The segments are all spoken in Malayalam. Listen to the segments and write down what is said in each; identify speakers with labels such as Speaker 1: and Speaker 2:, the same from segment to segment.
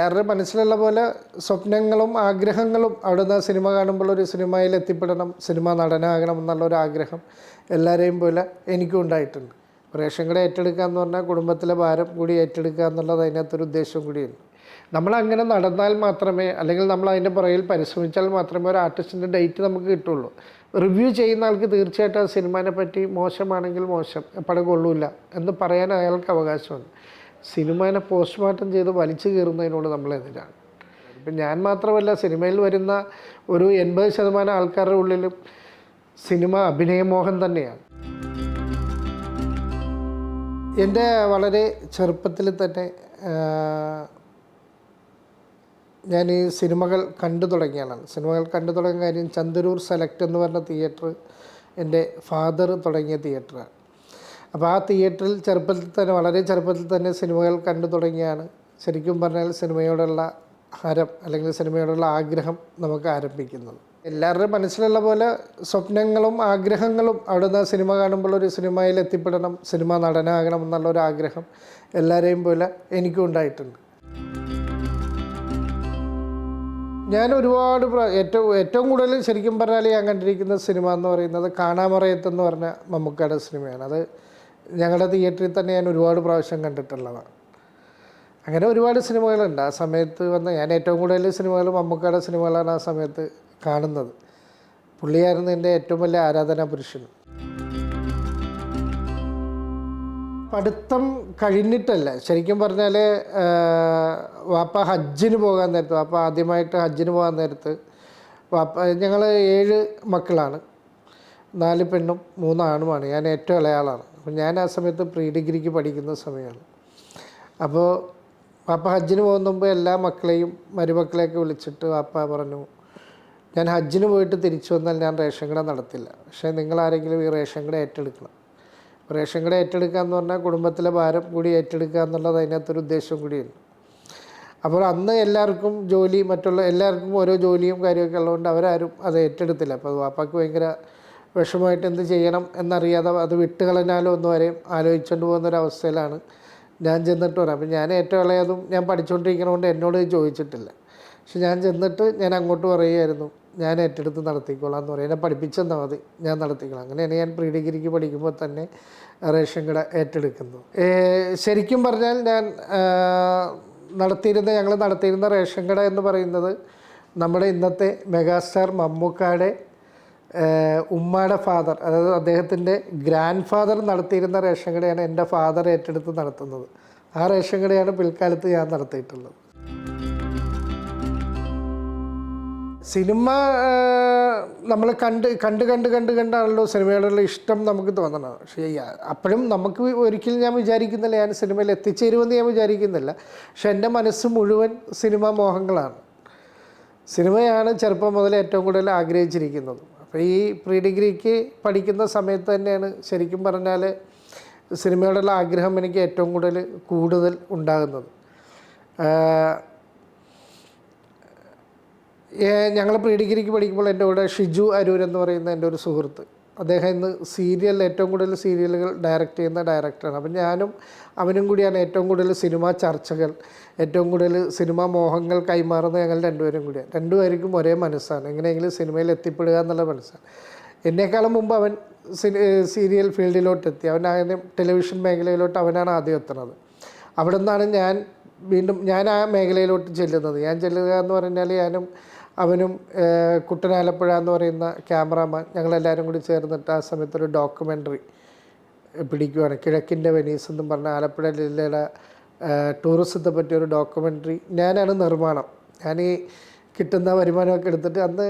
Speaker 1: എല്ലാവരുടെയും മനസ്സിലുള്ള പോലെ സ്വപ്നങ്ങളും ആഗ്രഹങ്ങളും അവിടുന്ന് സിനിമ കാണുമ്പോൾ ഒരു സിനിമയിൽ എത്തിപ്പെടണം, സിനിമ നടനാകണം എന്നുള്ളൊരു ആഗ്രഹം എല്ലാവരെയും പോലെ എനിക്കും ഉണ്ടായിട്ടുണ്ട്. റേഷൻ കട ഏറ്റെടുക്കുക എന്ന് പറഞ്ഞാൽ കുടുംബത്തിലെ ഭാരം കൂടി ഏറ്റെടുക്കുക എന്നുള്ളത് അതിനകത്തൊരു ഉദ്ദേശം കൂടിയുണ്ട്. നമ്മളങ്ങനെ നടന്നാൽ മാത്രമേ, അല്ലെങ്കിൽ നമ്മൾ അതിൻ്റെ പുറകിൽ പരിശ്രമിച്ചാൽ മാത്രമേ ഒരു ആർട്ടിസ്റ്റിൻ്റെ ഡേറ്റ് നമുക്ക് കിട്ടുള്ളൂ. റിവ്യൂ ചെയ്യുന്ന ആൾക്ക് തീർച്ചയായിട്ടും ആ സിനിമയെ പറ്റി മോശമാണെങ്കിൽ മോശം, പടം കൊള്ളൂല എന്ന് പറയാൻ അയാൾക്ക് അവകാശമുണ്ട്. സിനിമേനെ പോസ്റ്റ്മോർട്ടം ചെയ്ത് വലിച്ചു കയറുന്നതിനോട് നമ്മളെതിരാണ്. ഇപ്പം ഞാൻ മാത്രമല്ല, സിനിമയിൽ വരുന്ന ഒരു 80% ആൾക്കാരുടെ ഉള്ളിലും സിനിമ അഭിനയമോഹം തന്നെയാണ്. എൻ്റെ വളരെ ചെറുപ്പത്തിൽ തന്നെ ഞാൻ ഈ സിനിമകൾ കണ്ടു തുടങ്ങിയാണ്. സിനിമകൾ കണ്ടു തുടങ്ങിയ കാര്യം ചന്ദരൂർ സെലക്ട് എന്ന് പറഞ്ഞ തിയേറ്റർ എൻ്റെ ഫാദർ തുടങ്ങിയ തിയേറ്ററാണ്. അപ്പോൾ ആ തിയേറ്ററിൽ ചെറുപ്പത്തിൽ തന്നെ, വളരെ ചെറുപ്പത്തിൽ തന്നെ സിനിമകൾ കണ്ടു തുടങ്ങിയാണ് ശരിക്കും പറഞ്ഞാൽ സിനിമയോടുള്ള ഹരം അല്ലെങ്കിൽ സിനിമയോടുള്ള ആഗ്രഹം നമുക്ക് ആരംഭിക്കുന്നത്. എല്ലാവരുടെയും മനസ്സിലുള്ള പോലെ സ്വപ്നങ്ങളും ആഗ്രഹങ്ങളും അവിടുന്ന് സിനിമ കാണുമ്പോൾ ഒരു സിനിമയിൽ എത്തിപ്പെടണം, സിനിമ നടനാകണം എന്നുള്ളൊരു ആഗ്രഹം എല്ലാവരെയും പോലെ എനിക്കും ഉണ്ടായിട്ടുണ്ട്. ഞാൻ ഒരുപാട് ഏറ്റവും കൂടുതൽ ശരിക്കും പറഞ്ഞാൽ ഞാൻ കണ്ടിരിക്കുന്ന സിനിമ എന്ന് പറയുന്നത് കാണാമറയത്ത് എന്ന് പറഞ്ഞ മമ്മൂക്കയുടെ സിനിമയാണ്. അത് ഞങ്ങളുടെ തിയേറ്ററിൽ തന്നെ ഞാൻ ഒരുപാട് പ്രാവശ്യം കണ്ടിട്ടുള്ളതാണ്. അങ്ങനെ ഒരുപാട് സിനിമകളുണ്ട് ആ സമയത്ത് ഞാൻ ഏറ്റവും കൂടുതൽ സിനിമകൾ മമ്മൂക്കയുടെ സിനിമകളാണ് ആ സമയത്ത് കാണുന്നത്. പുള്ളിയായിരുന്നു എൻ്റെ ഏറ്റവും വലിയ ആരാധനാ പുരുഷൻ. പഠിത്തം കഴിഞ്ഞിട്ടല്ല, ശരിക്കും പറഞ്ഞാൽ വാപ്പ ഹജ്ജിന് പോകാൻ നേരത്ത്, വാപ്പ ആദ്യമായിട്ട് ഹജ്ജിന് പോകാൻ നേരത്ത് ഞങ്ങൾ 7 മക്കളാണ്, 4 പെണ്ണും 3 ആണുമാണ്. ഞാൻ ഏറ്റവും ഇളയാളാണ്. അപ്പോൾ ഞാൻ ആ സമയത്ത് പ്രീ ഡിഗ്രിക്ക് പഠിക്കുന്ന സമയമാണ്. അപ്പോൾ വാപ്പ ഹജ്ജിന് പോകുന്ന മുമ്പ് എല്ലാ മക്കളെയും മരുമക്കളെയൊക്കെ വിളിച്ചിട്ട് വാപ്പ പറഞ്ഞു, ഞാൻ ഹജ്ജിന് പോയിട്ട് തിരിച്ചു വന്നാൽ ഞാൻ റേഷൻ കട നടത്തില്ല, പക്ഷേ നിങ്ങളാരെങ്കിലും ഈ റേഷൻ കട ഏറ്റെടുക്കണം. റേഷൻ കട ഏറ്റെടുക്കുക എന്ന് പറഞ്ഞാൽ കുടുംബത്തിലെ ഭാരം കൂടി ഏറ്റെടുക്കുക എന്നുള്ളത് അതിനകത്തൊരു ഉദ്ദേശം കൂടിയുണ്ട്. അപ്പോൾ അന്ന് എല്ലാവർക്കും ജോലി, മറ്റുള്ള എല്ലാവർക്കും ഓരോ ജോലിയും കാര്യമൊക്കെ ഉള്ളതുകൊണ്ട് അവരാരും അത് ഏറ്റെടുത്തില്ല. അപ്പോൾ വാപ്പാക്ക് ഭയങ്കര വിഷമമായിട്ട് എന്ത് ചെയ്യണം എന്നറിയാതെ അത് വിട്ടുകളഞ്ഞാലോ എന്ന് വരെയും ആലോചിച്ചുകൊണ്ട് പോകുന്നൊരവസ്ഥയിലാണ് ഞാൻ ചെന്നിട്ട് പറയാം. അപ്പം ഞാൻ ഏറ്റവും ഇളയതും ഞാൻ പഠിച്ചുകൊണ്ടിരിക്കുന്നതുകൊണ്ട് എന്നോട് ചോദിച്ചിട്ടില്ല. പക്ഷെ ഞാൻ ചെന്നിട്ട് ഞാൻ അങ്ങോട്ട് പറയുമായിരുന്നു, ഞാൻ ഏറ്റെടുത്ത് നടത്തിക്കോളാം എന്ന് പറയും. എന്നെ പഠിപ്പിച്ചെന്നാൽ മതി, ഞാൻ നടത്തിക്കോളാം. അങ്ങനെയാണ് ഞാൻ പ്രീ ഡിഗ്രിക്ക് പഠിക്കുമ്പോൾ തന്നെ റേഷൻ കട ഏറ്റെടുക്കുന്നത്. ശരിക്കും പറഞ്ഞാൽ ഞങ്ങൾ നടത്തിയിരുന്ന റേഷൻ കട എന്ന് പറയുന്നത് നമ്മുടെ ഇന്നത്തെ മെഗാസ്റ്റാർ മമ്മൂക്കയുടെ ഉമ്മയുടെ ഫാദർ, അതായത് അദ്ദേഹത്തിൻ്റെ ഗ്രാൻഡ് ഫാദർ നടത്തിയിരുന്ന റേഷൻ കടയാണ് എൻ്റെ ഫാദർ ഏറ്റെടുത്ത് നടത്തുന്നത്. ആ റേഷൻ കടയാണ് പിൽക്കാലത്ത് ഞാൻ നടത്തിയിട്ടുള്ളത്. സിനിമ നമ്മൾ കണ്ടാണല്ലോ സിനിമയോടുള്ള ഇഷ്ടം നമുക്ക് തോന്നണം. പക്ഷേ അപ്പോഴും നമുക്ക് ഒരിക്കലും ഞാൻ വിചാരിക്കുന്നില്ല ഞാൻ സിനിമയിൽ എത്തിച്ചേരുമെന്ന് ഞാൻ വിചാരിക്കുന്നില്ല. പക്ഷെ എൻ്റെ മനസ്സ് മുഴുവൻ സിനിമാ മോഹങ്ങളാണ്. സിനിമയാണ് ചെറുപ്പം മുതൽ ഏറ്റവും കൂടുതൽ ആഗ്രഹിച്ചിരിക്കുന്നത്. അപ്പോൾ ഈ പ്രീ ഡിഗ്രിക്ക് പഠിക്കുന്ന സമയത്ത് തന്നെയാണ് ശരിക്കും പറഞ്ഞാൽ സിനിമയോടുള്ള ആഗ്രഹം എനിക്ക് ഏറ്റവും കൂടുതൽ ഉണ്ടാകുന്നത്. ഞങ്ങൾ പ്രീ ഡിഗ്രിക്ക് പഠിക്കുമ്പോൾ എൻ്റെ കൂടെ ഷിജു അരൂർ എന്ന് പറയുന്ന എൻ്റെ ഒരു സുഹൃത്ത്, അദ്ദേഹം ഇന്ന് ഏറ്റവും കൂടുതൽ സീരിയലുകൾ ഡയറക്റ്റ് ചെയ്യുന്ന ഡയറക്ടറാണ്. അപ്പം ഞാനും അവനും കൂടിയാണ് ഏറ്റവും കൂടുതൽ സിനിമാ ചർച്ചകൾ, ഏറ്റവും കൂടുതൽ സിനിമാ മോഹങ്ങൾ കൈമാറുന്നത് ഞങ്ങൾ രണ്ടുപേരും കൂടിയാണ്. രണ്ടുപേർക്കും ഒരേ മനസ്സാണ്, എങ്ങനെയെങ്കിലും സിനിമയിൽ എത്തിപ്പെടുക എന്നുള്ള മനസ്സാണ്. എന്നേക്കാളും മുമ്പ് അവൻ സീരിയൽ ഫീൽഡിലോട്ട് എത്തി. അവനാദ്യം ടെലിവിഷൻ മേഖലയിലോട്ട് അവനാണ് ആദ്യം എത്തുന്നത്. അവിടെ നിന്നാണ് ഞാൻ ആ മേഖലയിലോട്ട് ചെല്ലുന്നത്. ഞാൻ ചെല്ലുക എന്ന് പറഞ്ഞാൽ ഞാനും അവനും കുട്ടനാലപ്പുഴ എന്ന് പറയുന്ന ക്യാമറാമാൻ ഞങ്ങളെല്ലാവരും കൂടി ചേർന്നിട്ട് ആ സമയത്തൊരു ഡോക്യുമെൻ്ററി പിടിക്കുകയാണ്. കിഴക്കിൻ്റെ വെനീസ് എന്നും പറഞ്ഞ ആലപ്പുഴ ജില്ലയുടെ ടൂറിസത്തെ പറ്റിയൊരു ഡോക്യുമെൻ്ററി ഞാനാണ് നിർമ്മാണം. ഞാൻ ഈ കിട്ടുന്ന വരുമാനമൊക്കെ എടുത്തിട്ട്, അന്ന്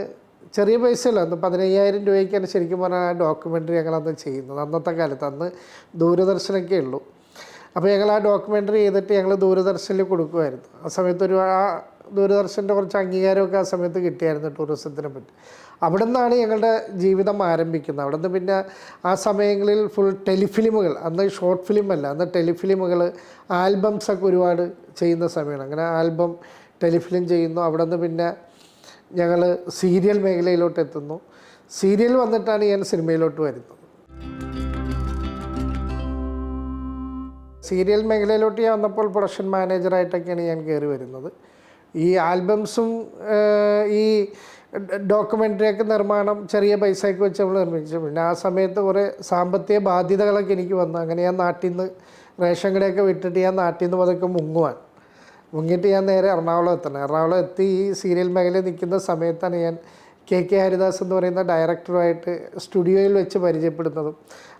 Speaker 1: ചെറിയ പൈസയല്ല, അന്ന് 15,000 രൂപയ്ക്കാണ് ശരിക്കും പറഞ്ഞാൽ ആ ഡോക്യുമെൻ്ററി ഞങ്ങളന്ന് ചെയ്യുന്നത്. അന്നത്തെ കാലത്ത് അന്ന് ദൂരദർശനൊക്കെ ഉള്ളൂ. അപ്പോൾ ഞങ്ങൾ ആ ഡോക്യുമെൻ്ററി ചെയ്തിട്ട് ഞങ്ങൾ ദൂരദർശനിൽ കൊടുക്കുമായിരുന്നു. ആ സമയത്ത് ദൂരദർശൻ്റെ കുറച്ച് അംഗീകാരമൊക്കെ ആ സമയത്ത് കിട്ടിയായിരുന്നു ടൂറിസത്തിനെ പറ്റി. അവിടെ നിന്നാണ് ഞങ്ങളുടെ ജീവിതം ആരംഭിക്കുന്നത്. അവിടെ നിന്ന് പിന്നെ ആ സമയങ്ങളിൽ ഫുൾ ടെലിഫിലിമുകൾ, അന്ന് ഷോർട്ട് ഫിലിമല്ല, അന്ന് ടെലിഫിലിമുകൾ, ആൽബംസൊക്കെ ഒരുപാട് ചെയ്യുന്ന സമയമാണ്. അങ്ങനെ ആൽബം, ടെലിഫിലിം ചെയ്യുന്നു. അവിടെ നിന്ന് പിന്നെ ഞങ്ങൾ സീരിയൽ മേഖലയിലോട്ട് എത്തുന്നു. സീരിയൽ വന്നിട്ടാണ് ഞാൻ സിനിമയിലോട്ട് വരുന്നത്. സീരിയൽ മേഖലയിലോട്ട് ഞാൻ വന്നപ്പോൾ പ്രൊഡക്ഷൻ മാനേജറായിട്ടൊക്കെയാണ് ഞാൻ കയറി വരുന്നത്. ഈ ആൽബംസും ഈ ഡോക്യുമെൻ്ററിയൊക്കെ നിർമ്മാണം ചെറിയ പൈസയൊക്കെ വെച്ച് നമ്മൾ നിർമ്മിച്ചു. പിന്നെ ആ സമയത്ത് കുറേ സാമ്പത്തിക ബാധ്യതകളൊക്കെ എനിക്ക് വന്നു. അങ്ങനെ ഞാൻ നാട്ടിൽ നിന്ന് റേഷൻ കടയൊക്കെ വിട്ടിട്ട് ഞാൻ നാട്ടിൽ നിന്ന് അതൊക്കെ മുങ്ങിയിട്ട് ഞാൻ നേരെ എറണാകുളം എത്തണം. എറണാകുളം എത്തി ഈ സീരിയൽ മേഖലയിൽ നിൽക്കുന്ന സമയത്താണ് ഞാൻ കെ ഹരിദാസ് എന്ന് പറയുന്ന ഡയറക്ടറുമായിട്ട് സ്റ്റുഡിയോയിൽ വെച്ച് പരിചയപ്പെടുന്നതും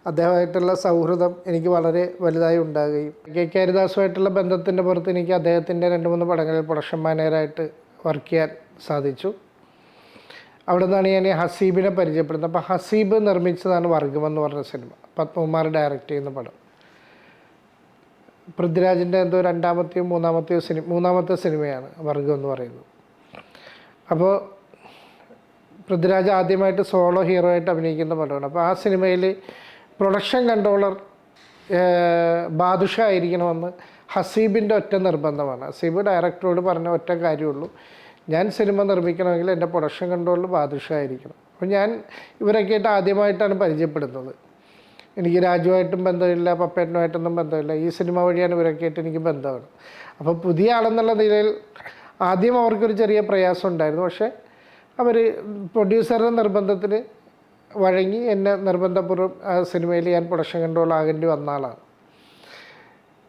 Speaker 1: അദ്ദേഹമായിട്ടുള്ള സൗഹൃദം എനിക്ക് വളരെ വലുതായി ഉണ്ടാകുകയും ഹരിദാസുമായിട്ടുള്ള ബന്ധത്തിൻ്റെ പുറത്ത് എനിക്ക് അദ്ദേഹത്തിൻ്റെ 2-3 പടങ്ങളിൽ പ്രൊഡക്ഷൻ മാനേജറായിട്ട് വർക്ക് ചെയ്യാൻ സാധിച്ചു. അവിടെ നിന്നാണ് ഞാൻ ഹസീബിനെ പരിചയപ്പെടുന്നത്. അപ്പോൾ ഹസീബ് നിർമ്മിച്ചതാണ് വർഗം എന്ന് പറഞ്ഞ സിനിമ, പത്മകുമാർ ഡയറക്റ്റ് ചെയ്യുന്ന പടം. പൃഥ്വിരാജിൻ്റെ എന്തോ മൂന്നാമത്തെ സിനിമയാണ് വർഗം എന്ന് പറയുന്നത്. അപ്പോൾ പൃഥ്വിരാജ് ആദ്യമായിട്ട് സോളോ ഹീറോ ആയിട്ട് അഭിനയിക്കുന്ന പടമാണ്. അപ്പോൾ ആ സിനിമയിൽ പ്രൊഡക്ഷൻ കൺട്രോളർ ബാദുഷ ആയിരിക്കണമെന്ന് ഹസീബിൻ്റെ ഒറ്റ നിർബന്ധമാണ്. ഹസീബ് ഡയറക്ടറോട് പറഞ്ഞ ഒറ്റ കാര്യമുള്ളൂ, ഞാൻ സിനിമ നിർമ്മിക്കണമെങ്കിൽ എൻ്റെ പ്രൊഡക്ഷൻ കൺട്രോളിൽ ബാദുഷ ആയിരിക്കണം. അപ്പോൾ ഞാൻ ഇവരൊക്കെ ആയിട്ട് ആദ്യമായിട്ടാണ് പരിചയപ്പെടുന്നത്. എനിക്ക് രാജുവായിട്ടും ബന്ധമില്ല, പപ്പേട്ടനുമായിട്ടൊന്നും ബന്ധമില്ല. ഈ സിനിമ വഴിയാണ് ഇവരൊക്കെ ആയിട്ട് എനിക്ക് ബന്ധമാണ്. അപ്പോൾ പുതിയ ആളെന്നുള്ള നിലയിൽ ആദ്യം അവർക്കൊരു ചെറിയ പ്രയാസം ഉണ്ടായിരുന്നു. പക്ഷേ അവർ പ്രൊഡ്യൂസറുടെ നിർബന്ധത്തിന് വഴങ്ങി എന്നെ നിർബന്ധപൂർവ്വം ആ സിനിമയിൽ ഞാൻ പ്രൊഡക്ഷൻ കൺട്രോൾ ആകേണ്ടി വന്ന ആളാണ്.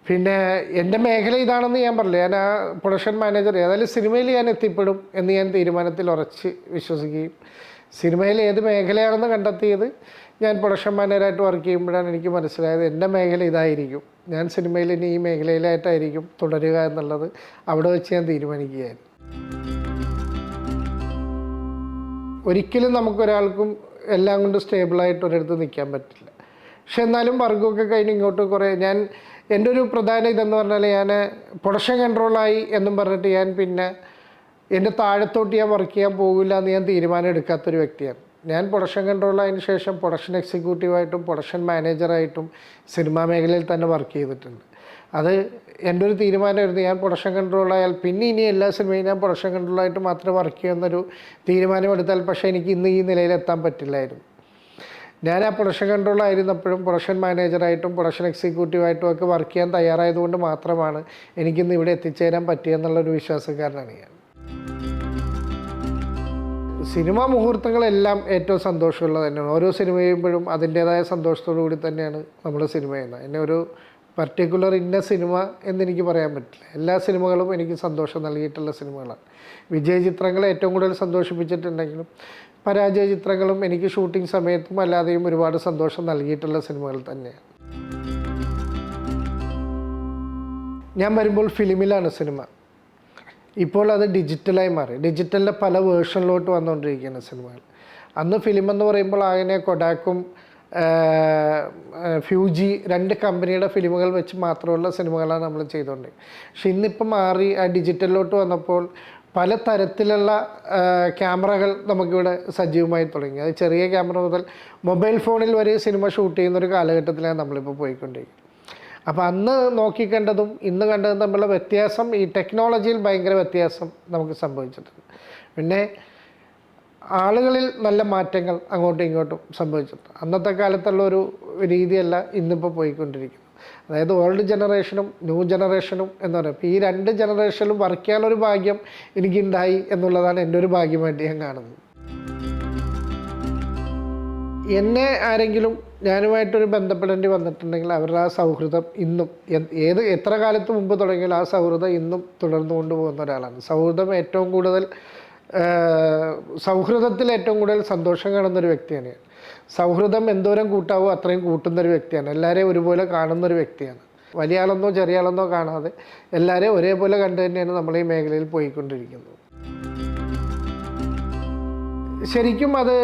Speaker 1: പിന്നെ എൻ്റെ മേഖല ഇതാണെന്ന് ഞാൻ പറഞ്ഞില്ല. ഞാൻ ആ പ്രൊഡക്ഷൻ മാനേജർ ഏതായാലും സിനിമയിൽ ഞാൻ എത്തിപ്പെടും എന്ന് ഞാൻ തീരുമാനത്തിൽ ഉറച്ച് വിശ്വസിക്കുകയും സിനിമയിൽ ഏത് മേഖലയാണെന്ന് കണ്ടെത്തിയത് ഞാൻ പ്രൊഡക്ഷൻ മാനേജറായിട്ട് വർക്ക് ചെയ്യുമ്പോഴാണ് എനിക്ക് മനസ്സിലായത് എൻ്റെ മേഖല ഇതായിരിക്കും, ഞാൻ സിനിമയിൽ ഇനി ഈ മേഖലയിലായിട്ടായിരിക്കും തുടരുക എന്നുള്ളത് അവിടെ വെച്ച് ഞാൻ തീരുമാനിക്കുകയായിരുന്നു. ഒരിക്കലും നമുക്കൊരാൾക്കും എല്ലാം കൊണ്ട് സ്റ്റേബിളായിട്ട് ഒരിടത്ത് നിൽക്കാൻ പറ്റില്ല. പക്ഷെ എന്നാലും വർഗമൊക്കെ കഴിഞ്ഞ് ഇങ്ങോട്ട് കുറേ എൻ്റെ ഒരു പ്രധാന ഇതെന്ന് പറഞ്ഞാൽ ഞാൻ പ്രൊഡക്ഷൻ കൺട്രോളായി എന്നും പറഞ്ഞിട്ട് ഞാൻ പിന്നെ എൻ്റെ താഴത്തോട്ട് ഞാൻ വർക്ക് ചെയ്യാൻ പോകില്ല എന്ന് ഞാൻ തീരുമാനം എടുക്കാത്തൊരു വ്യക്തിയാണ്. ഞാൻ പ്രൊഡക്ഷൻ കൺട്രോളായതിനു ശേഷം പ്രൊഡക്ഷൻ എക്സിക്യൂട്ടീവായിട്ടും പ്രൊഡക്ഷൻ മാനേജറായിട്ടും സിനിമാ മേഖലയിൽ തന്നെ വർക്ക് ചെയ്തിട്ടുണ്ട്. അത് എൻ്റെ ഒരു തീരുമാനമായിരുന്നു. ഞാൻ പ്രൊഡക്ഷൻ കൺട്രോളായാൽ പിന്നെ ഇനി എല്ലാ സിനിമയും ഞാൻ പ്രൊഡക്ഷൻ കൺട്രോളായിട്ട് മാത്രമേ വർക്ക് ചെയ്യുന്നൊരു തീരുമാനമെടുത്താൽ പക്ഷേ എനിക്ക് ഇന്ന് ഈ നിലയിലെത്താൻ പറ്റില്ലായിരുന്നു. ഞാൻ ആ പ്രൊഡക്ഷൻ കൺട്രോളായിരുന്നപ്പോഴും പ്രൊഡക്ഷൻ മാനേജറായിട്ടും പ്രൊഡക്ഷൻ എക്സിക്യൂട്ടീവായിട്ടും ഒക്കെ വർക്ക് ചെയ്യാൻ തയ്യാറായതുകൊണ്ട് മാത്രമാണ് എനിക്കിന്ന് ഇവിടെ എത്തിച്ചേരാൻ പറ്റിയെന്നുള്ളൊരു വിശ്വാസക്കാരനാണ് ഞാൻ. സിനിമാ മുഹൂർത്തങ്ങളെല്ലാം ഏറ്റവും സന്തോഷമുള്ളത് തന്നെയാണ്. ഓരോ സിനിമ ചെയ്യുമ്പോഴും അതിൻ്റേതായ സന്തോഷത്തോടു കൂടി തന്നെയാണ് നമ്മൾ സിനിമ ചെയ്യുന്നത്. എന്നെ ഒരു പർട്ടിക്കുലർ ഇന്ന സിനിമ എന്നെനിക്ക് പറയാൻ പറ്റില്ല. എല്ലാ സിനിമകളും എനിക്ക് സന്തോഷം നൽകിയിട്ടുള്ള സിനിമകളാണ്. വിജയ ചിത്രങ്ങൾ ഏറ്റവും കൂടുതൽ സന്തോഷിപ്പിച്ചിട്ടുണ്ടെങ്കിലും പരാജയ ചിത്രങ്ങളും എനിക്ക് ഷൂട്ടിംഗ് സമയത്തും അല്ലാതെയും ഒരുപാട് സന്തോഷം നൽകിയിട്ടുള്ള സിനിമകൾ തന്നെയാണ്. ഞാൻ വരുമ്പോൾ ഫിലിമിലാണ് സിനിമ. ഇപ്പോൾ അത് ഡിജിറ്റലായി മാറി. ഡിജിറ്റലിൻ്റെ പല വേർഷനിലോട്ട് വന്നുകൊണ്ടിരിക്കുകയാണ് സിനിമകൾ. അന്ന് ഫിലിം എന്ന് പറയുമ്പോൾ അങ്ങനെ കൊഡാക്കും ഫ്യൂജി 2 കമ്പനിയുടെ ഫിലിമുകൾ വെച്ച് മാത്രമുള്ള സിനിമകളാണ് നമ്മൾ ചെയ്തുകൊണ്ടിരിക്കുന്നത്. പക്ഷെ ഇന്നിപ്പം മാറി ആ ഡിജിറ്റലിലോട്ട് വന്നപ്പോൾ പല തരത്തിലുള്ള ക്യാമറകൾ നമുക്കിവിടെ സജീവമായി തുടങ്ങി. അത് ചെറിയ ക്യാമറ മുതൽ മൊബൈൽ ഫോണിൽ വരെ സിനിമ ഷൂട്ട് ചെയ്യുന്നൊരു കാലഘട്ടത്തിലാണ് നമ്മളിപ്പോൾ പോയിക്കൊണ്ടിരിക്കുന്നത്. അപ്പോൾ അന്ന് നോക്കിക്കണ്ടതും ഇന്ന് കണ്ടതും തമ്മിലുള്ള വ്യത്യാസം, ഈ ടെക്നോളജിയിൽ ഭയങ്കര വ്യത്യാസം നമുക്ക് സംഭവിച്ചിട്ടുണ്ട്. പിന്നെ ആളുകളിൽ നല്ല മാറ്റങ്ങൾ അങ്ങോട്ടും ഇങ്ങോട്ടും സംഭവിച്ചിട്ടുണ്ട്. അന്നത്തെ കാലത്തുള്ള ഒരു രീതിയല്ല ഇന്നിപ്പോൾ പോയിക്കൊണ്ടിരിക്കുന്നത്. അതായത് ഓൾഡ് ജനറേഷനും ന്യൂ ജനറേഷനും എന്ന് പറയുമ്പോൾ ഈ 2 ജനറേഷനിലും വർക്ക് ചെയ്യാനൊരു ഭാഗ്യം എനിക്കുണ്ടായി എന്നുള്ളതാണ് എൻ്റെ ഒരു ഭാഗ്യമായിട്ട് ഞാൻ കാണുന്നത്. എന്നെ ആരെങ്കിലും ഞാനുമായിട്ടൊരു ബന്ധപ്പെടേണ്ടി വന്നിട്ടുണ്ടെങ്കിൽ അവരുടെ ആ സൗഹൃദം ഇന്നും എത്ര കാലത്ത് മുമ്പ് തുടങ്ങിയാലും ആ സൗഹൃദം ഇന്നും തുടർന്നു കൊണ്ടുപോകുന്ന ഒരാളാണ്. സൗഹൃദത്തിൽ ഏറ്റവും കൂടുതൽ സന്തോഷം കാണുന്നൊരു വ്യക്തിയാണ് ഞാൻ. സൗഹൃദം എന്തോരം കൂട്ടാവോ അത്രയും കൂട്ടുന്നൊരു വ്യക്തിയാണ്. എല്ലാവരെയും ഒരുപോലെ കാണുന്നൊരു വ്യക്തിയാണ്. വലിയ ആളെന്നോ ചെറിയ ആളെന്നോ കാണാതെ എല്ലാവരെയും ഒരേപോലെ കണ്ടു തന്നെയാണ് നമ്മൾ ഈ മേഖലയിൽ പോയിക്കൊണ്ടിരിക്കുന്നത്. ശരിക്കും അത്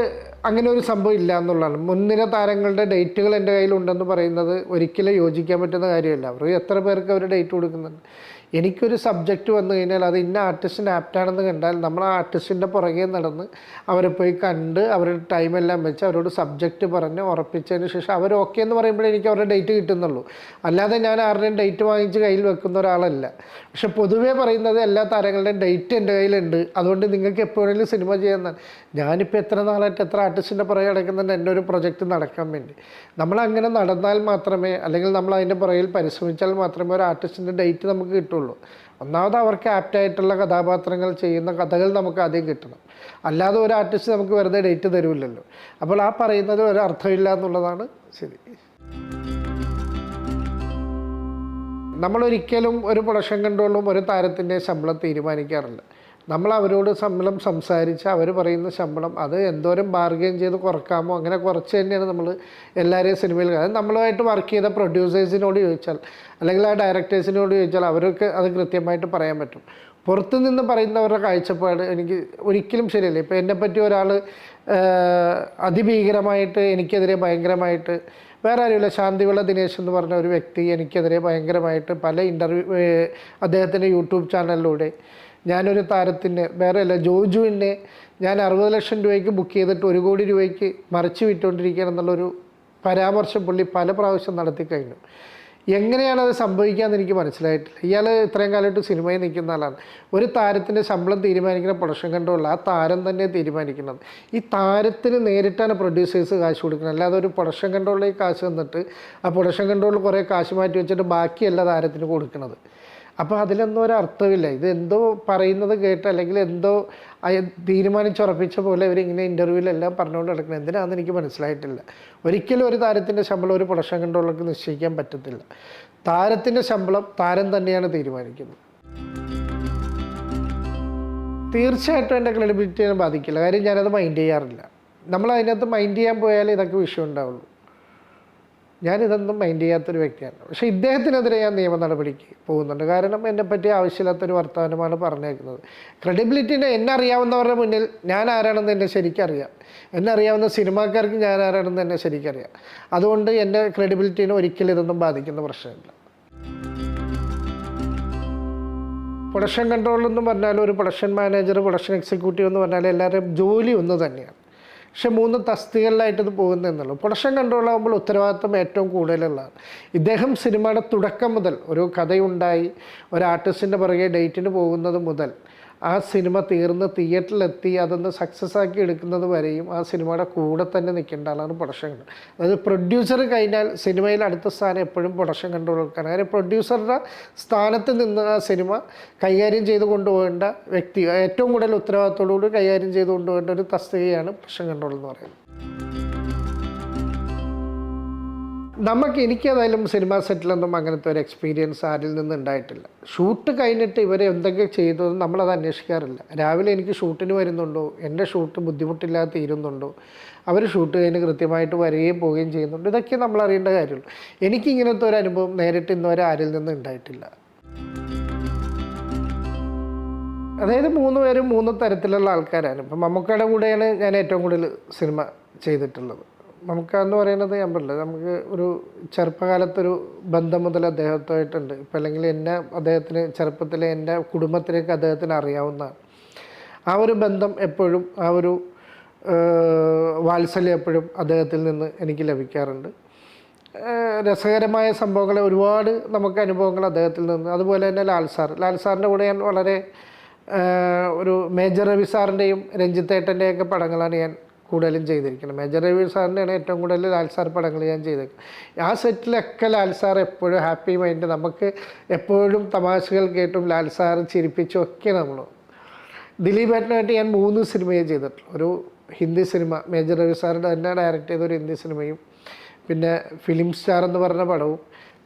Speaker 1: അങ്ങനെ ഒരു സംഭവം ഇല്ല എന്നുള്ളതാണ്. മുൻനിര താരങ്ങളുടെ ഡേറ്റുകൾ എൻ്റെ കയ്യിലുണ്ടെന്ന് പറയുന്നത് ഒരിക്കലും യോജിക്കാൻ പറ്റുന്ന കാര്യമല്ല. അവർ എത്ര പേർക്ക് അവർ ഡേറ്റ് കൊടുക്കുന്നുണ്ട്. എനിക്കൊരു സബ്ജക്റ്റ് വന്നു കഴിഞ്ഞാൽ അത് ഇന്ന ആർട്ടിസ്റ്റിന് ആപ്റ്റാണെന്ന് കണ്ടാൽ നമ്മൾ ആ ആർട്ടിസ്റ്റിൻ്റെ പുറകെ നടന്ന് അവരെ പോയി കണ്ട് അവരുടെ ടൈമെല്ലാം വെച്ച് അവരോട് സബ്ജക്റ്റ് പറഞ്ഞ് ഉറപ്പിച്ചതിന് ശേഷം അവർ ഓക്കെ എന്ന് പറയുമ്പോഴേ എനിക്ക് അവരുടെ ഡേറ്റ് കിട്ടുന്നുള്ളൂ. അല്ലാതെ ഞാൻ ആരുടെയും ഡേറ്റ് വാങ്ങിച്ച് കയ്യിൽ വെക്കുന്ന ഒരാളല്ല. പക്ഷെ പൊതുവേ പറയുന്നത് എല്ലാ താരങ്ങളുടെയും ഡേറ്റ് എൻ്റെ കയ്യിലുണ്ട്, അതുകൊണ്ട് നിങ്ങൾക്ക് എപ്പോഴെങ്കിലും സിനിമ ചെയ്യാമെന്നാണ്. ഞാനിപ്പോൾ എത്ര നാളായിട്ട് എത്ര ആർട്ടിസ്റ്റിൻ്റെ പുറകെ നടക്കുന്നുണ്ട് എൻ്റെ ഒരു പ്രൊജക്റ്റ് നടക്കാൻ വേണ്ടി. നമ്മളങ്ങനെ നടന്നാൽ മാത്രമേ, അല്ലെങ്കിൽ നമ്മൾ അതിൻ്റെ പുറകിൽ പരിശ്രമിച്ചാൽ മാത്രമേ ഒരു ആർട്ടിസ്റ്റിൻ്റെ ഡേറ്റ് നമുക്ക് കിട്ടുള്ളൂ. ഒന്നാമത് അവർക്ക് ആപ്റ്റായിട്ടുള്ള കഥാപാത്രങ്ങൾ ചെയ്യുന്ന കഥകൾ നമുക്ക് ആദ്യം കിട്ടണം. അല്ലാതെ ഒരു ആർട്ടിസ്റ്റ് നമുക്ക് വെറുതെ ഡേറ്റ് തരുമില്ലല്ലോ. അപ്പോൾ ആ പറയുന്നത് ഒരു അർത്ഥമില്ല എന്നുള്ളതാണ് ശരി. നമ്മളൊരിക്കലും ഒരു പ്രൊഡക്ഷൻ കൺട്രോളിലും ഒരു താരത്തിൻ്റെ ശമ്പളം തീരുമാനിക്കാറില്ല. നമ്മൾ അവരോട് ശമ്പളം സംസാരിച്ച് അവർ പറയുന്ന ശമ്പളം അത് എന്തോരം ബാർഗെയിൻ ചെയ്ത് കുറക്കാമോ അങ്ങനെ കുറച്ച് തന്നെയാണ് നമ്മൾ എല്ലാവരെയും സിനിമയിൽ. അത് നമ്മളുമായിട്ട് വർക്ക് ചെയ്ത പ്രൊഡ്യൂസേഴ്സിനോട് ചോദിച്ചാൽ അല്ലെങ്കിൽ ആ ഡയറക്ടേഴ്സിനോട് ചോദിച്ചാൽ അവർക്ക് അത് കൃത്യമായിട്ട് പറയാൻ പറ്റും. പുറത്തു നിന്ന് പറയുന്നവരുടെ കാഴ്ചപ്പാട് എനിക്ക് ഒരിക്കലും ശരിയല്ല. ഇപ്പോൾ എന്നെപ്പറ്റി ഒരാൾ അതിഭീകരമായിട്ട് എനിക്കെതിരെ ഭയങ്കരമായിട്ട്, വേറെ ആരുമില്ല, ശാന്തിവിള ദിനേശ് എന്ന് പറഞ്ഞ ഒരു വ്യക്തി എനിക്കെതിരെ ഭയങ്കരമായിട്ട് പല അദ്ദേഹത്തിൻ്റെ യൂട്യൂബ് ചാനലിലൂടെ ഞാനൊരു താരത്തിന് വേറെ അല്ല ജോജുവിനെ ഞാൻ 60 ലക്ഷം രൂപയ്ക്ക് ബുക്ക് ചെയ്തിട്ട് 1 കോടി രൂപയ്ക്ക് മറിച്ച് വിറ്റുകൊണ്ടിരിക്കുകയാണെന്നുള്ളൊരു പരാമർശം പുള്ളി പല പ്രാവശ്യം നടത്തി കഴിഞ്ഞു. എങ്ങനെയാണത് സംഭവിക്കാമെന്ന് എനിക്ക് മനസ്സിലായിട്ടില്ല. ഇയാൾ ഇത്രയും കാലമായിട്ട് സിനിമയിൽ നിൽക്കുന്ന ആളാണ്. ഒരു താരത്തിൻ്റെ ശമ്പളം തീരുമാനിക്കുന്ന പ്രൊഡക്ഷൻ കൺട്രോൾ ആ താരം തന്നെ തീരുമാനിക്കുന്നത്. ഈ താരത്തിന് നേരിട്ടാണ് പ്രൊഡ്യൂസേഴ്സ് കാശ് കൊടുക്കുന്നത്. അല്ലാതെ ഒരു പ്രൊഡക്ഷൻ കൺട്രോളിലേക്ക് കാശ് തന്നിട്ട് ആ പ്രൊഡക്ഷൻ കൺട്രോളിൽ കുറേ കാശ് മാറ്റി വെച്ചിട്ട് ബാക്കിയല്ല താരത്തിന് കൊടുക്കുന്നത്. അപ്പോൾ അതിലൊന്നും ഒരർത്ഥമില്ല. ഇത് എന്തോ പറയുന്നത് കേട്ട് അല്ലെങ്കിൽ എന്തോ തീരുമാനിച്ചുറപ്പിച്ച പോലെ ഇവരിങ്ങനെ ഇൻ്റർവ്യൂവിലെല്ലാം പറഞ്ഞുകൊണ്ട് നടക്കുന്നത് എന്തിനാണെന്ന് എനിക്ക് മനസ്സിലായിട്ടില്ല. ഒരിക്കലും ഒരു താരത്തിൻ്റെ ശമ്പളം ഒരു പ്രൊഡക്ഷൻ കൺട്രോളർക്ക് നിശ്ചയിക്കാൻ പറ്റത്തില്ല. താരത്തിൻ്റെ ശമ്പളം താരം തന്നെയാണ് തീരുമാനിക്കുന്നത്. തീർച്ചയായിട്ടും എൻ്റെ ക്രെഡിബിലിറ്റിയെ ബാധിക്കില്ല. കാര്യം ഞാനത് മൈൻഡ് ചെയ്യാറില്ല. നമ്മൾ അതിനകത്ത് മൈൻഡ് ചെയ്യാൻ പോയാൽ ഇതൊക്കെ വിഷയം ഉണ്ടാവുള്ളൂ. ഞാനിതൊന്നും മൈൻഡ് ചെയ്യാത്തൊരു വ്യക്തിയാണ്. പക്ഷേ ഇദ്ദേഹത്തിനെതിരെ ഞാൻ നിയമ നടപടിക്ക് പോകുന്നുണ്ട്. കാരണം എന്നെപ്പറ്റി ആവശ്യമില്ലാത്തൊരു വർത്തമാനമാണ് പറഞ്ഞേക്കുന്നത്. ക്രെഡിബിലിറ്റിനെ എന്നെ അറിയാവുന്നവരുടെ മുന്നിൽ ഞാൻ ആരാണെന്ന് എന്നെ ശരിക്കറിയാം. എന്നെ അറിയാവുന്ന സിനിമാക്കാർക്ക് ഞാൻ ആരാണെന്ന് എന്നെ ശരിക്കറിയാം. അതുകൊണ്ട് എൻ്റെ ക്രെഡിബിലിറ്റിനെ ഒരിക്കലും ഇതൊന്നും ബാധിക്കുന്ന പ്രശ്നമില്ല. പ്രൊഡക്ഷൻ കൺട്രോൾ എന്ന് പറഞ്ഞാൽ ഒരു പ്രൊഡക്ഷൻ മാനേജർ, പ്രൊഡക്ഷൻ എക്സിക്യൂട്ടീവ് എന്ന് പറഞ്ഞാൽ എല്ലാവരുടെയും ജോലി ഒന്ന് തന്നെയാണ്. പക്ഷെ 3 തസ്തികകളിലായിട്ട് ഇത് പോകുന്നതെന്നുള്ളൂ. പ്രൊഡക്ഷൻ കൺട്രോളാകുമ്പോൾ ഉത്തരവാദിത്വം ഏറ്റവും കൂടുതലുള്ളതാണ്. ഇദ്ദേഹം സിനിമയുടെ തുടക്കം മുതൽ ഒരു കഥയുണ്ടായി ഒരു ആർട്ടിസ്റ്റിൻ്റെ പുറകെ ഡേറ്റിന് പോകുന്നത് മുതൽ ആ സിനിമ തീർന്ന് തിയേറ്ററിലെത്തി അതൊന്ന് സക്സസ് ആക്കി എടുക്കുന്നത് വരെയും ആ സിനിമയുടെ കൂടെ തന്നെ നിൽക്കേണ്ട ആളാണ് പ്രൊഡക്ഷൻ കൺട്രോൾ. അതായത് പ്രൊഡ്യൂസർ കഴിഞ്ഞാൽ സിനിമയിൽ അടുത്ത സ്ഥാനം എപ്പോഴും പ്രൊഡക്ഷൻ കൺട്രോളർക്കാണ്. കാര്യം പ്രൊഡ്യൂസറുടെ സ്ഥാനത്ത് നിന്ന് ആ സിനിമ കൈകാര്യം ചെയ്ത് കൊണ്ടുപോകേണ്ട വ്യക്തി, ഏറ്റവും കൂടുതൽ ഉത്തരവാദിത്തോടുകൂടി കൈകാര്യം ചെയ്ത് കൊണ്ടുപോകേണ്ട ഒരു തസ്തികയാണ് പ്രൊഡക്ഷൻ കൺട്രോൾ എന്ന് പറയുന്നത്. എനിക്കേതായാലും സിനിമാ സെറ്റിലൊന്നും അങ്ങനത്തെ ഒരു എക്സ്പീരിയൻസ് ആരിൽ നിന്ന് ഉണ്ടായിട്ടില്ല. ഷൂട്ട് കഴിഞ്ഞിട്ട് ഇവരെ എന്തൊക്കെ ചെയ്തതെന്ന് നമ്മളത് അന്വേഷിക്കാറില്ല. രാവിലെ എനിക്ക് ഷൂട്ടിന് വരുന്നുണ്ടോ, എൻ്റെ ഷൂട്ട് ബുദ്ധിമുട്ടില്ലാതെ തീരുന്നുണ്ടോ, അവർ ഷൂട്ട് കഴിഞ്ഞ് കൃത്യമായിട്ട് വരികയും പോവുകയും ചെയ്യുന്നുണ്ട്, ഇതൊക്കെ നമ്മൾ അറിയേണ്ട കാര്യമുള്ളൂ. എനിക്കിങ്ങനത്തെ ഒരു അനുഭവം നേരിട്ട് ഇന്നുവരെ ആരിൽ നിന്ന് ഉണ്ടായിട്ടില്ല. അതായത് 3 പേരും 3 തരത്തിലുള്ള ആൾക്കാരാണ്. ഇപ്പം മമ്മൂക്കയുടെ കൂടെയാണ് ഞാൻ ഏറ്റവും കൂടുതൽ സിനിമ ചെയ്തിട്ടുള്ളത്. നമുക്കെന്ന് പറയുന്നത് ഞാൻ പറഞ്ഞില്ല, നമുക്ക് ഒരു ചെറുപ്പകാലത്തൊരു ബന്ധം മുതൽ അദ്ദേഹത്തുമായിട്ടുണ്ട്. ഇപ്പം അല്ലെങ്കിൽ അദ്ദേഹത്തിന് ചെറുപ്പത്തിലെ എൻ്റെ കുടുംബത്തിലേക്ക് അദ്ദേഹത്തിന് അറിയാവുന്നതാണ്. ആ ഒരു ബന്ധം എപ്പോഴും, ആ ഒരു വാത്സല്യം എപ്പോഴും അദ്ദേഹത്തിൽ നിന്ന് എനിക്ക് ലഭിക്കാറുണ്ട്. രസകരമായ സംഭവങ്ങൾ ഒരുപാട് നമുക്ക് അനുഭവങ്ങൾ അദ്ദേഹത്തിൽ നിന്ന്. അതുപോലെ തന്നെ ലാൽ സാറിൻ്റെ കൂടെ ഞാൻ വളരെ ഒരു മേജർ രവി സാറിൻ്റെയും രഞ്ജിത്തേട്ടൻ്റെയൊക്കെ പടങ്ങളാണ് ഞാൻ കൂടുതലും ചെയ്തിരിക്കുന്നത്. മേജർ രവി സാറിൻ്റെയാണ് ഏറ്റവും കൂടുതൽ ലാൽ സാർ പടങ്ങൾ ഞാൻ ചെയ്തേക്കുന്നത്. ആ സെറ്റിലൊക്കെ ലാൽ സാർ എപ്പോഴും ഹാപ്പി മൈൻഡ്, നമുക്ക് എപ്പോഴും തമാശകൾ കേട്ടും ലാൽ സാർ ചിരിപ്പിച്ചും ഒക്കെ നമ്മൾ. ദിലീപേട്ടനായിട്ട് ഞാൻ 3 സിനിമയെ ചെയ്തിട്ടുള്ളൂ. ഒരു ഹിന്ദി സിനിമ മേജർ രവി സാറിൻ്റെ തന്നെ ഡയറക്റ്റ് ചെയ്തൊരു ഹിന്ദി സിനിമയും, പിന്നെ ഫിലിം സ്റ്റാർ എന്ന് പറഞ്ഞ പടവും,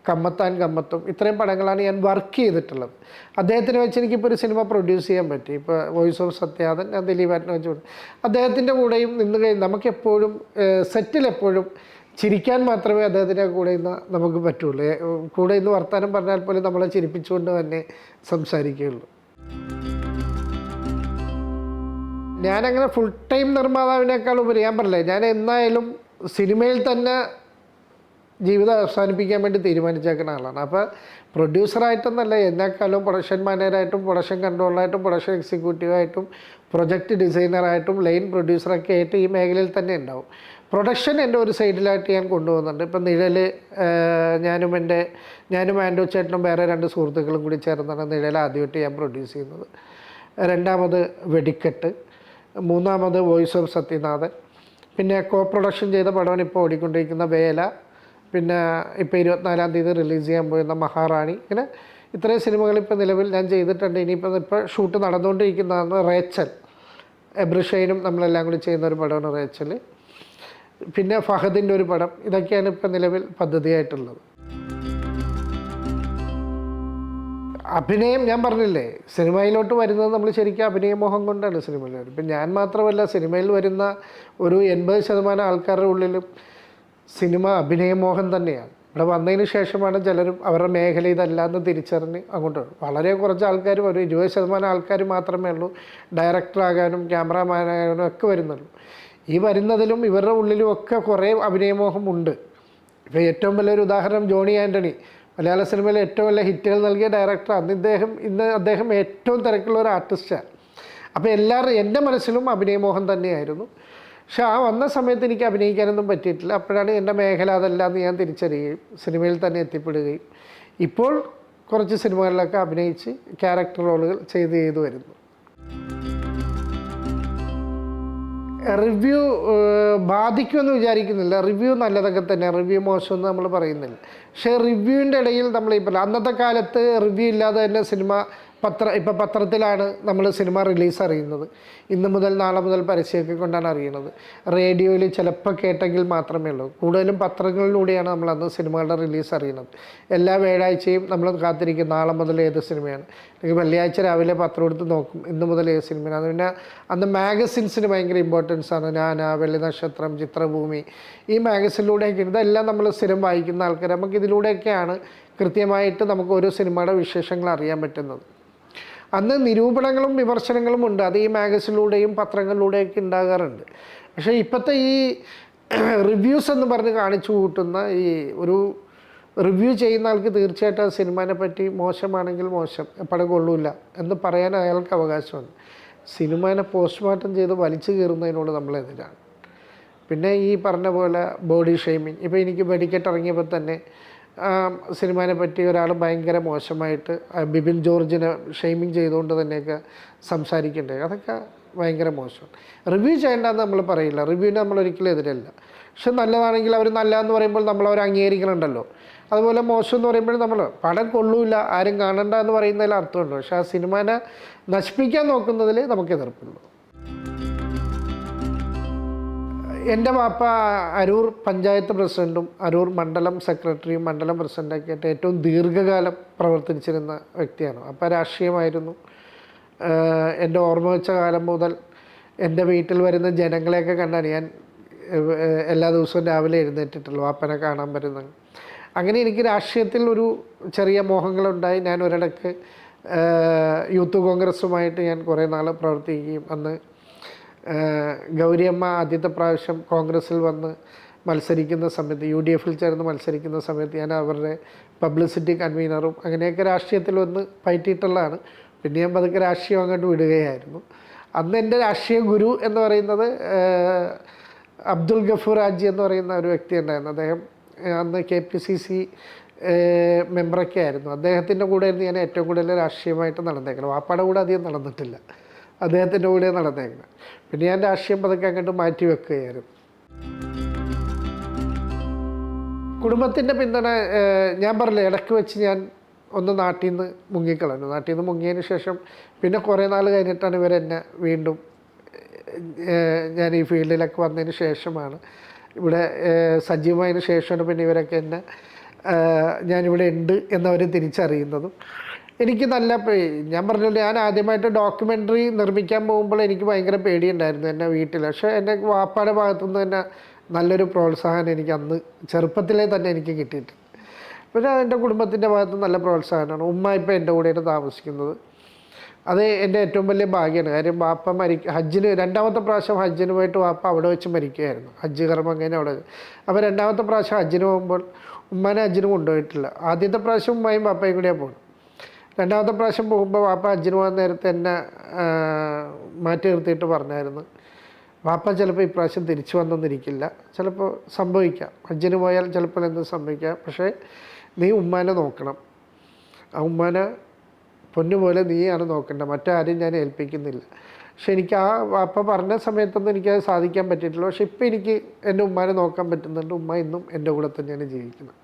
Speaker 1: കമ്മത്താൻ കമ്മത്തും, ഇത്രയും പടങ്ങളാണ് ഞാൻ വർക്ക് ചെയ്തിട്ടുള്ളത്. അദ്ദേഹത്തിനെ വെച്ച് എനിക്കിപ്പോൾ ഒരു സിനിമ പ്രൊഡ്യൂസ് ചെയ്യാൻ പറ്റി. ഇപ്പോൾ വോയിസ് ഓഫ് സത്യാദൻ ഞാൻ ദിലീപേട്ടനെ വെച്ച് അദ്ദേഹത്തിൻ്റെ കൂടെയും നിന്ന് കഴിഞ്ഞ് നമുക്കെപ്പോഴും സെറ്റിലെപ്പോഴും ചിരിക്കാൻ മാത്രമേ അദ്ദേഹത്തിൻ്റെ കൂടെ ഇന്ന് നമുക്ക് പറ്റുള്ളൂ. കൂടെ ഇന്ന് വർത്തമാനം പറഞ്ഞാൽ പോലും നമ്മളെ ചിരിപ്പിച്ചുകൊണ്ട് തന്നെ സംസാരിക്കുകയുള്ളൂ. ഞാനങ്ങനെ ഫുൾ ടൈം നിർമ്മാതാവിനേക്കാൾ ഉപരി ഞാൻ പറഞ്ഞില്ലേ, ഞാൻ എന്നായാലും സിനിമയിൽ തന്നെ ജീവിതം അവസാനിപ്പിക്കാൻ വേണ്ടി തീരുമാനിച്ചേക്കുന്ന ആളാണ്. അപ്പോൾ പ്രൊഡ്യൂസറായിട്ടൊന്നല്ല, എന്നെക്കാളും പ്രൊഡക്ഷൻ മാനേജറായിട്ടും പ്രൊഡക്ഷൻ കൺട്രോളറായിട്ടും പ്രൊഡക്ഷൻ എക്സിക്യൂട്ടീവായിട്ടും പ്രൊജക്റ്റ് ഡിസൈനറായിട്ടും ലൈൻ പ്രൊഡ്യൂസറൊക്കെ ആയിട്ട് ഈ മേഖലയിൽ തന്നെ ഉണ്ടാവും. പ്രൊഡക്ഷൻ എൻ്റെ ഒരു സൈഡിലായിട്ട് ഞാൻ കൊണ്ടുപോകുന്നുണ്ട്. ഇപ്പം നിഴൽ ഞാനും ആൻഡോ ചേട്ടനും വേറെ 2 സുഹൃത്തുക്കളും കൂടി ചേർന്നാണ് നിഴൽ ആദ്യമായിട്ട് ഞാൻ പ്രൊഡ്യൂസ് ചെയ്യുന്നത്. 2ാമത് വെടിക്കെട്ട്, 3ാമത് വോയിസ് ഓഫ് സത്യനാഥൻ, പിന്നെ കോ പ്രൊഡക്ഷൻ ചെയ്ത പടമാണ് ഇപ്പോൾ ഓടിക്കൊണ്ടിരിക്കുന്ന വേല, പിന്നെ ഇപ്പോൾ 24-ാം തീയതി റിലീസ് ചെയ്യാൻ പോയിരുന്ന മഹാറാണി. ഇങ്ങനെ ഇത്രയും സിനിമകൾ ഇപ്പോൾ നിലവിൽ ഞാൻ ചെയ്തിട്ടുണ്ട്. ഇപ്പോൾ ഷൂട്ട് നടന്നുകൊണ്ടിരിക്കുന്നതാണ് റേച്ചൽ. എബ്രിഷൈനും നമ്മളെല്ലാം കൂടി ചെയ്യുന്ന ഒരു പടമാണ് റേച്ചൽ. പിന്നെ ഫഹദിൻ്റെ ഒരു പടം. ഇതൊക്കെയാണ് ഇപ്പോൾ നിലവിൽ പദ്ധതിയായിട്ടുള്ളത്. അഭിനയം ഞാൻ പറഞ്ഞില്ലേ, സിനിമയിലോട്ട് വരുന്നത് നമ്മൾ ശരിക്കും അഭിനയമോഹം കൊണ്ടാണ് സിനിമയിൽ വരുന്നത്. ഇപ്പം ഞാൻ മാത്രമല്ല, സിനിമയിൽ വരുന്ന ഒരു 80% ആൾക്കാരുടെ ഉള്ളിലും സിനിമ അഭിനയമോഹം തന്നെയാണ്. ഇവിടെ വന്നതിന് ശേഷമാണ് ചിലരും അവരുടെ മേഖല ഇതല്ലാന്ന് തിരിച്ചറിഞ്ഞ് അങ്ങോട്ട് വളരെ കുറച്ച് ആൾക്കാരും, ഒരു 20% ആൾക്കാർ മാത്രമേ ഉള്ളൂ ഡയറക്ടറാകാനും ക്യാമറാമാനാകാനും ഒക്കെ വരുന്നുള്ളൂ. ഈ വരുന്നതിലും ഇവരുടെ ഉള്ളിലും ഒക്കെ കുറേ അഭിനയമോഹമുണ്ട്. ഇപ്പോൾ ഏറ്റവും വലിയൊരു ഉദാഹരണം ജോണി ആൻ്റണി, മലയാള സിനിമയിലെ ഏറ്റവും വലിയ ഹിറ്റുകൾ നൽകിയ ഡയറക്ടറാണ്. ഇന്ന് അദ്ദേഹം ഏറ്റവും തിരക്കുള്ള ഒരു ആർട്ടിസ്റ്റാണ്. അപ്പോൾ എൻ്റെ മനസ്സിലും അഭിനയമോഹം തന്നെയായിരുന്നു. പക്ഷെ ആ വന്ന സമയത്ത് എനിക്ക് അഭിനയിക്കാനൊന്നും പറ്റിയിട്ടില്ല. അപ്പോഴാണ് എൻ്റെ മേഖല അതല്ല എന്ന് ഞാൻ തിരിച്ചറിയുകയും സിനിമയിൽ തന്നെ എത്തിപ്പെടുകയും ഇപ്പോൾ കുറച്ച് സിനിമകളിലൊക്കെ അഭിനയിച്ച് ക്യാരക്ടർ റോളുകൾ ചെയ്തു വരുന്നു. റിവ്യൂ ബാധിക്കുമെന്ന് വിചാരിക്കുന്നില്ല. റിവ്യൂ നല്ലതൊക്കെ തന്നെ, റിവ്യൂ മോശമെന്ന് നമ്മൾ പറയുന്നില്ല. പക്ഷേ റിവ്യൂവിൻ്റെ ഇടയിൽ നമ്മൾ ഇപ്പോൾ അന്നത്തെ കാലത്ത് റിവ്യൂ ഇല്ലാതെ തന്നെ സിനിമ ഇപ്പോൾ പത്രത്തിലാണ് നമ്മൾ സിനിമ റിലീസ് അറിയുന്നത്. ഇന്ന് മുതൽ നാളെ മുതൽ പരസ്യമൊക്കെ കൊണ്ടാണ് അറിയുന്നത്. റേഡിയോയിൽ ചിലപ്പോൾ കേട്ടെങ്കിൽ മാത്രമേ ഉള്ളൂ. കൂടുതലും പത്രങ്ങളിലൂടെയാണ് നമ്മൾ അന്ന് സിനിമകളുടെ റിലീസ് അറിയുന്നത്. എല്ലാ വ്യാഴാഴ്ചയും നമ്മൾ കാത്തിരിക്കും നാളെ മുതൽ ഏത് സിനിമയാണ്. അല്ലെങ്കിൽ വെള്ളിയാഴ്ച രാവിലെ പത്രം എടുത്ത് നോക്കും ഇന്ന് മുതൽ ഏത് സിനിമയാണ്. പിന്നെ അന്ന് മാഗസിൻസിന് ഭയങ്കര ഇമ്പോർട്ടൻസ് ആണ്. ഞാനാ, വെള്ളി നക്ഷത്രം, ചിത്രഭൂമി, ഈ മാഗസിനിലൂടെയൊക്കെ ഇതെല്ലാം നമ്മൾ സ്ഥിരം വായിക്കുന്ന ആൾക്കാർ. നമുക്കിതിലൂടെയൊക്കെയാണ് കൃത്യമായിട്ട് നമുക്ക് ഓരോ സിനിമയുടെ വിശേഷങ്ങൾ അറിയാൻ പറ്റുന്നത്. അന്ന് നിരൂപണങ്ങളും വിമർശനങ്ങളും ഉണ്ട്. അത് ഈ മാഗസിനിലൂടെയും പത്രങ്ങളിലൂടെയൊക്കെ ഉണ്ടാകാറുണ്ട്. പക്ഷേ ഇപ്പോഴത്തെ ഈ റിവ്യൂസ് എന്ന് പറഞ്ഞ് കാണിച്ചു കൂട്ടുന്ന ഈ ഒരു റിവ്യൂ ചെയ്യുന്ന ആൾക്ക് തീർച്ചയായിട്ടും ആ സിനിമയെ പറ്റി മോശമാണെങ്കിൽ മോശം, എപ്പോഴും കൊള്ളൂല എന്ന് പറയാൻ അയാൾക്ക് അവകാശമുണ്ട്. സിനിമയെ പോസ്റ്റ്മോർട്ടം ചെയ്ത് വലിച്ചു കീറുന്നതിനോട് നമ്മളെതിരാണ്. പിന്നെ ഈ പറഞ്ഞ പോലെ ബോഡി ഷെയ്മിങ്, ഇപ്പോൾ എനിക്ക് വെടിക്കെട്ട് ഇറങ്ങിയപ്പോൾ തന്നെ സിനിമയെ പറ്റി ഒരാൾ ഭയങ്കര മോശമായിട്ട് ബിബിൻ ജോർജിനെ ഷെയ്മിങ് ചെയ്തുകൊണ്ട് തന്നെയൊക്കെ സംസാരിക്കണ്ടേ, അതൊക്കെ ഭയങ്കര മോശമാണ്. റിവ്യൂ ചെയ്യേണ്ടതെന്ന് നമ്മൾ പറയില്ല, റിവ്യൂവിന് നമ്മൾ ഒരിക്കലും എതിരല്ല. പക്ഷെ നല്ലതാണെങ്കിൽ അവർ നല്ലതെന്ന് പറയുമ്പോൾ നമ്മളവർ അംഗീകരിക്കണുണ്ടല്ലോ. അതുപോലെ മോശം എന്ന് പറയുമ്പോൾ നമ്മൾ പടം കൊള്ളൂല, ആരും കാണണ്ട എന്ന് പറയുന്നതിൽ അർത്ഥമുണ്ട്. പക്ഷെ ആ സിനിമനെ നശിപ്പിക്കാൻ നോക്കുന്നതിൽ നമുക്ക് എതിർപ്പുള്ളൂ. എൻ്റെ വാപ്പ അരൂർ പഞ്ചായത്ത് പ്രസിഡൻറ്റും അരൂർ മണ്ഡലം സെക്രട്ടറിയും മണ്ഡലം പ്രസിഡൻ്റൊക്കെ ആയിട്ട് ഏറ്റവും ദീർഘകാലം പ്രവർത്തിച്ചിരുന്ന വ്യക്തിയാണ്. അപ്പോൾ രാഷ്ട്രീയമായിരുന്നു. എൻ്റെ ഓർമ്മ വെച്ച കാലം മുതൽ എൻ്റെ വീട്ടിൽ വരുന്ന ജനങ്ങളെയൊക്കെ കണ്ടാണ് ഞാൻ എല്ലാ ദിവസവും രാവിലെ എഴുന്നേറ്റിട്ടുള്ളൂ വാപ്പനെ കാണാൻ വരുന്നത്. അങ്ങനെ എനിക്ക് രാഷ്ട്രീയത്തിൽ ഒരു ചെറിയ മോഹങ്ങളുണ്ടായി. ഞാൻ ഒരിടയ്ക്ക് യൂത്ത് കോൺഗ്രസ്സുമായിട്ട് ഞാൻ കുറേ നാൾ പ്രവർത്തിക്കുകയും അന്ന് ഗൗരിയമ്മ ആദ്യത്തെ പ്രാവശ്യം കോൺഗ്രസ്സിൽ വന്ന് മത്സരിക്കുന്ന സമയത്ത് UDF ചേർന്ന് മത്സരിക്കുന്ന സമയത്ത് ഞാൻ അവരുടെ പബ്ലിസിറ്റി കൺവീനറും അങ്ങനെയൊക്കെ രാഷ്ട്രീയത്തിൽ വന്ന് പയറ്റിയിട്ടുള്ളതാണ്. പിന്നെ ഞാൻ പതുക്കെ രാഷ്ട്രീയം അങ്ങോട്ട് വിടുകയായിരുന്നു. അന്ന് എൻ്റെ രാഷ്ട്രീയ ഗുരു എന്ന് പറയുന്നത് അബ്ദുൽ ഗഫൂർ ഹാജി എന്ന് പറയുന്ന ഒരു വ്യക്തി ഉണ്ടായിരുന്നു. അദ്ദേഹം അന്ന് KPCC മെമ്പറൊക്കെ ആയിരുന്നു. അദ്ദേഹത്തിൻ്റെ കൂടെ ആയിരുന്നു ഞാൻ ഏറ്റവും കൂടുതൽ രാഷ്ട്രീയമായിട്ട് നടന്നേക്കണം. വാപ്പാടെ കൂടെ അധികം നടന്നിട്ടില്ല, അദ്ദേഹത്തിൻ്റെ കൂടെ നടന്നേക്കണം. പിന്നെ ഞാൻ രാഷ്ട്രീയം പതുക്കെ അങ്ങോട്ട് മാറ്റി വെക്കുകയായിരുന്നു. കുടുംബത്തിൻ്റെ പിന്തുണ ഞാൻ പറഞ്ഞില്ല, ഇടയ്ക്ക് വെച്ച് ഞാൻ ഒന്ന് നാട്ടിൽ നിന്ന് മുങ്ങിക്കളഞ്ഞു. നാട്ടിൽ നിന്ന് മുങ്ങിയതിന് ശേഷം പിന്നെ കുറേ നാൾ കഴിഞ്ഞിട്ടാണ് ഇവരെന്നെ വീണ്ടും ഞാൻ ഈ ഫീൽഡിലൊക്കെ വന്നതിന് ശേഷമാണ്, ഇവിടെ സജീവമായതിന് ശേഷമാണ് പിന്നെ ഇവരൊക്കെ എന്നെ ഞാനിവിടെ ഉണ്ട് എന്നവർ തിരിച്ചറിയുന്നതും. എനിക്ക് നല്ല ഞാൻ പറഞ്ഞില്ല, ഞാൻ ആദ്യമായിട്ട് ഡോക്യുമെൻ്ററി നിർമ്മിക്കാൻ പോകുമ്പോൾ എനിക്ക് ഭയങ്കര പേടിയുണ്ടായിരുന്നു എൻ്റെ വീട്ടിൽ. പക്ഷേ എൻ്റെ വാപ്പാടെ ഭാഗത്തുനിന്ന് തന്നെ നല്ലൊരു പ്രോത്സാഹനം എനിക്ക് അന്ന് ചെറുപ്പത്തിലേ തന്നെ എനിക്ക് കിട്ടിയിട്ടുണ്ട്. പിന്നെ എൻ്റെ കുടുംബത്തിൻ്റെ ഭാഗത്ത് നല്ല പ്രോത്സാഹനമാണ്. ഉമ്മ ഇപ്പോൾ എൻ്റെ കൂടെയാണ് താമസിക്കുന്നത്. അത് എൻ്റെ ഏറ്റവും വലിയ ഭാഗ്യമാണ്. കാര്യം വാപ്പ ഹജ്ജിന് രണ്ടാമത്തെ പ്രാവശ്യം ഹജ്ജിന് പോയിട്ട് വാപ്പ അവിടെ വെച്ച് മരിക്കുകയായിരുന്നു. ഹജ്ജ് കർമ്മം കഴിഞ്ഞ് അവിടെ. അപ്പോൾ രണ്ടാമത്തെ പ്രാവശ്യം ഹജ്ജിന് പോകുമ്പോൾ ഉമ്മാനെ ഹജ്ജിന് കൊണ്ടുപോയിട്ടില്ല. ആദ്യത്തെ പ്രാവശ്യം ഉമ്മയും വാപ്പയും കൂടിയാണ് പോകുന്നത്. രണ്ടാമത്തെ പ്രാവശ്യം പോകുമ്പോൾ വാപ്പ ഹജ്ജിന് പോകാൻ നേരത്തെ എന്നെ മാറ്റി നിർത്തിയിട്ട് പറഞ്ഞായിരുന്നു, വാപ്പ ചിലപ്പോൾ ഇപ്രാവശ്യം തിരിച്ചു വന്നൊന്നിരിക്കില്ല, ചിലപ്പോൾ സംഭവിക്കാം, ഹജ്ജിന് പോയാൽ ചിലപ്പോൾ എന്ത് സംഭവിക്കാം, പക്ഷേ നീ ഉമ്മാനെ നോക്കണം, ആ ഉമ്മാനെ പൊന്നുപോലെ നീയാണ് നോക്കേണ്ടത്, മറ്റാരും ഞാൻ ഏൽപ്പിക്കുന്നില്ല. പക്ഷെ എനിക്ക് ആ വാപ്പ പറഞ്ഞ സമയത്തൊന്നും എനിക്കത് സാധിക്കാൻ പറ്റിയിട്ടില്ല. പക്ഷെ ഇപ്പോൾ എനിക്ക് എൻ്റെ ഉമ്മാനെ നോക്കാൻ പറ്റുന്നുണ്ട്. ഉമ്മ ഇന്നും എൻ്റെ കൂടെ തന്നെയാണ് ജീവിക്കുന്നത്.